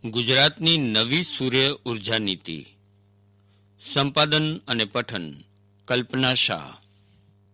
ગુજરાતની નવી સૂર્ય ઉર્જા નીતિ. સંપાદન અને પઠન કલ્પના શાહ.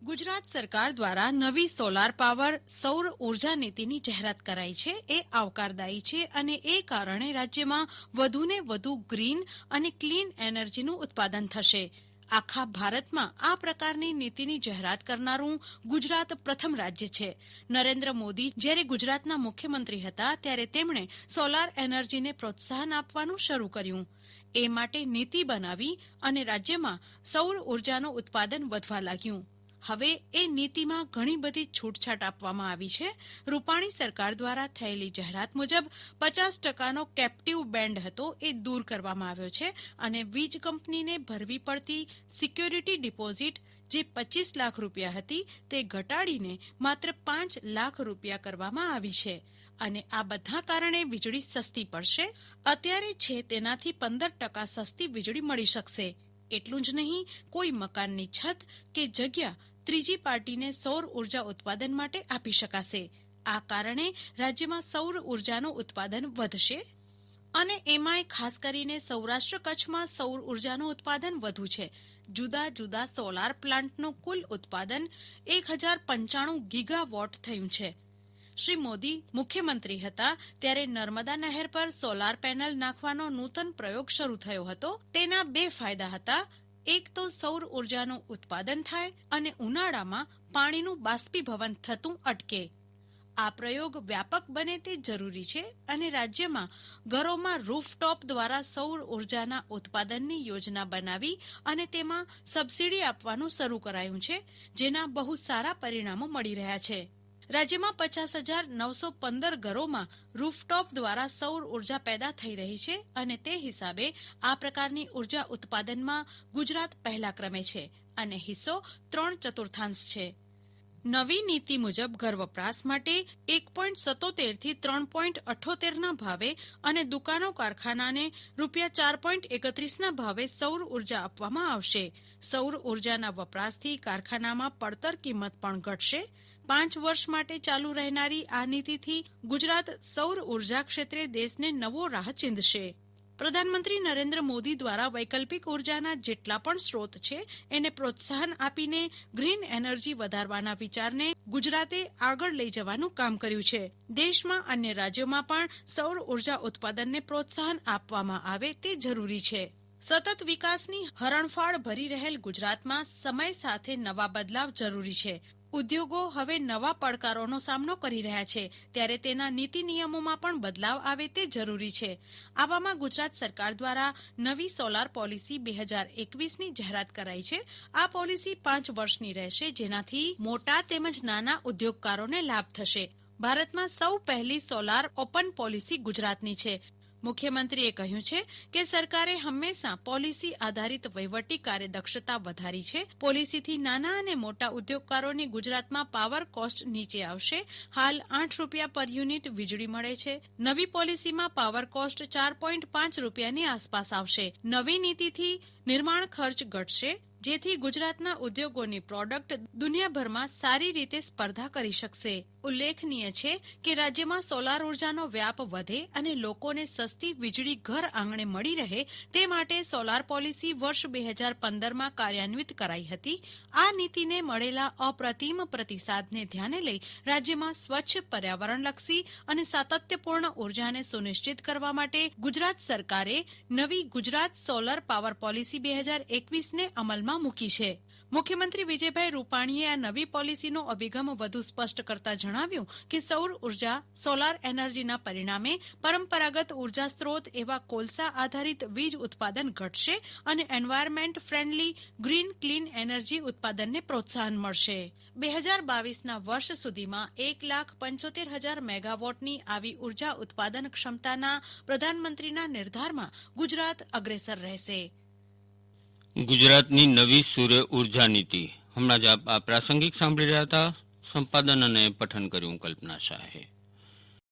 ગુજરાત સરકાર દ્વારા નવી સોલાર પાવર સૌર ઉર્જા નીતિની જાહેરાત કરાઈ છે. એ આવકારદાયી છે અને એ કારણે રાજ્યમાં વધુને વધુ ગ્રીન અને ક્લીન એનર્જીનું ઉત્પાદન થશે. આખા ભારતમાં આ પ્રકારની નીતિની જાહેરાત કરનારું ગુજરાત પ્રથમ રાજ્ય છે. નરેન્દ્ર મોદી જ્યારે ગુજરાતના મુખ્યમંત્રી હતા ત્યારે તેમણે સોલાર એનર્જીને પ્રોત્સાહન આપવાનું શરૂ કર્યું. એ માટે નીતિ બનાવી અને રાજ્યમાં સૌર ઉર્જાનું ઉત્પાદન વધવા લાગ્યું. હવે એ નીતિમાં ઘણી બધી છૂટછાટ આપવામાં આવી છે. રૂપાણી સરકાર દ્વારા થયેલી જાહેરાત મુજબ 50%નો કેપ્ટિવ બેન્ડ હતો એ દૂર કરવામાં આવ્યો છે અને વીજ કંપનીને ભરવી પડતી સિક્યોરિટી ડિપોઝિટ જે 25 લાખ રૂપિયા હતી તે ઘટાડીને માત્ર 5 લાખ રૂપિયા કરવામાં આવી છે. અને આ બધા કારણે વીજળી સસ્તી પડશે. અત્યારે છે તેનાથી 15% સસ્તી વીજળી મળી શકશે. એટલું જ નહીં, કોઈ મકાનની છત કે જગ્યા ત્રીજી પાર્ટીને સૌર ઉર્જા ઉત્પાદન માટે આપી શકાશે. આ કારણે રાજ્યમાં સૌર ઉર્જાનું ઉત્પાદન વધશે અને એમાંય ખાસ કરીને સૌરાષ્ટ્ર કચ્છમાં સૌર ઉર્જાનું ઉત્પાદન વધુ છે. જુદા જુદા સોલાર પ્લાન્ટનું કુલ ઉત્પાદન 1095 ગીગાવોટ થયું છે. શ્રી મોદી મુખ્યમંત્રી હતા ત્યારે નર્મદા નહેર પર સોલાર પેનલ નાખવાનો નૂતન પ્રયોગ શરૂ થયો હતો. તેના 2 ફાયદા હતા. એક તો સૌર ઉર્જાનું ઉત્પાદન થાય અને ઉનાળામાં પાણીનું બાષ્પીભવન થતું અટકે. આ પ્રયોગ વ્યાપક બને તે જરૂરી છે અને રાજ્યમાં ઘરોમાં રૂફટોપ દ્વારા સૌર ઉર્જાના ઉત્પાદનની યોજના બનાવી અને તેમાં સબસિડી આપવાનું શરૂ કરાયું છે, જેના બહુ સારા પરિણામો મળી રહ્યા છે. રાજ્યમાં 50,915 ઘરોમાં રૂફટોપ દ્વારા સૌર ઉર્જા પેદા થઈ રહી છે અને તે હિસાબે આ પ્રકારની ઉર્જા ઉત્પાદનમાં ગુજરાત પહેલા ક્રમે છે અને હિસ્સો 3/4 છે. નવી નીતિ મુજબ ઘર વપરાશ માટે 1.77 થી 3.78 ભાવે અને દુકાનો કારખાનાને ₹4.31 ભાવે સૌર ઉર્જા આપવામાં આવશે. સૌર ઉર્જાના વપરાશથી કારખાનામાં પડતર કિંમત પણ ઘટશે. 5 વર્ષ માટે ચાલુ રહેનારી આ નીતિથી ગુજરાત સૌર ઉર્જા ક્ષેત્રે દેશને નવો રાહ ચીંધશે. પ્રધાનમંત્રી નરેન્દ્ર મોદી દ્વારા વૈકલ્પિક ઉર્જાના જેટલા પણ સ્ત્રોત છે એને પ્રોત્સાહન આપીને ગ્રીન એનર્જી વધારવાના વિચારને ગુજરાતે આગળ લઈ જવાનું કામ કર્યું છે. દેશમાં અન્ય રાજ્યોમાં પણ સૌર ઉર્જા ઉત્પાદનને પ્રોત્સાહન આપવામાં આવે તે જરૂરી છે. સતત વિકાસની હરણફાળ ભરી રહેલ ગુજરાતમાં સમય સાથે નવા બદલાવ જરૂરી છે. ઉદ્યોગો હવે નવા પડકારોનો સામનો કરી રહ્યા છે ત્યારે તેના નીતિ નિયમોમાં પણ બદલાવ આવે તે જરૂરી છે. આવામાં ગુજરાત સરકાર દ્વારા નવી સોલાર પોલિસી 2021ની જાહેરાત કરાઈ છે. આ પોલિસી 5 વર્ષની રહેશે, જેનાથી મોટા તેમજ નાના ઉદ્યોગકારોને લાભ થશે. ભારતમાં સૌ પહેલી સોલાર ઓપન પોલિસી ગુજરાતની છે. મુખ્યમંત્રીએ કહ્યું છે કે સરકારે હંમેશા પોલિસી આધારિત વહીવટી કાર્યદક્ષતા વધારી છે. પોલિસીથી નાના અને મોટા ઉદ્યોગકારોની ગુજરાતમાં પાવર કોસ્ટ નીચે આવશે. હાલ ₹8 પર યુનિટ વીજળી મળે છે. નવી પોલિસીમાં પાવર કોસ્ટ ₹4.5ની આસપાસ આવશે. નવી નીતિથી નિર્માણ ખર્ચ ઘટશે, જેથી ગુજરાતના ઉદ્યોગોની પ્રોડક્ટ દુનિયાભરમાં સારી રીતે સ્પર્ધા કરી શકશે. ઉલ્લેખનીય છે કે રાજ્યમાં સોલાર ઉર્જાનો વ્યાપ વધે અને લોકોને સસ્તી વીજળી ઘર આંગણે મળી રહે તે માટે સોલાર પોલિસી વર્ષ 2015માં કાર્યાન્વિત કરાઈ હતી. આ નીતિને મળેલા અપ્રતિમ પ્રતિસાદને ધ્યાને લઈ રાજ્યમાં સ્વચ્છ પર્યાવરણલક્ષી અને સાતત્યપૂર્ણ ઉર્જાને સુનિશ્ચિત કરવા માટે ગુજરાત સરકારે નવી ગુજરાત સોલર પાવર પોલિસી 2021ને અમલમાં મૂકી છે. મુખ્યમંત્રી વિજયભાઈ રૂપાણીએ આ નવી પોલિસીનો અભિગમ વધુ સ્પષ્ટ કરતા જણાવ્યું કે સૌર ઉર્જા સોલાર એનર્જીના પરિણામે પરંપરાગત ઉર્જા સ્ત્રોત એવા કોલસા આધારિત વીજ ઉત્પાદન ઘટશે અને environment friendly green clean energy ઉત્પાદનને પ્રોત્સાહન મળશે. 2022ના વર્ષ સુધીમાં 1,75,000 મેગાવોટની આવી ઉર્જા ઉત્પાદન ક્ષમતાના પ્રધાનમંત્રીના નિર્ધારમાં ગુજરાત અગ્રેસર રહેશે. ગુજરાતની નવી સૂર્ય ઉર્જા નીતિ. હમણાં જ આપ આ પ્રાસંગિક સાંભળી રહ્યા હતા. સંપાદન અને પઠન કર્યું કલ્પના શાહે.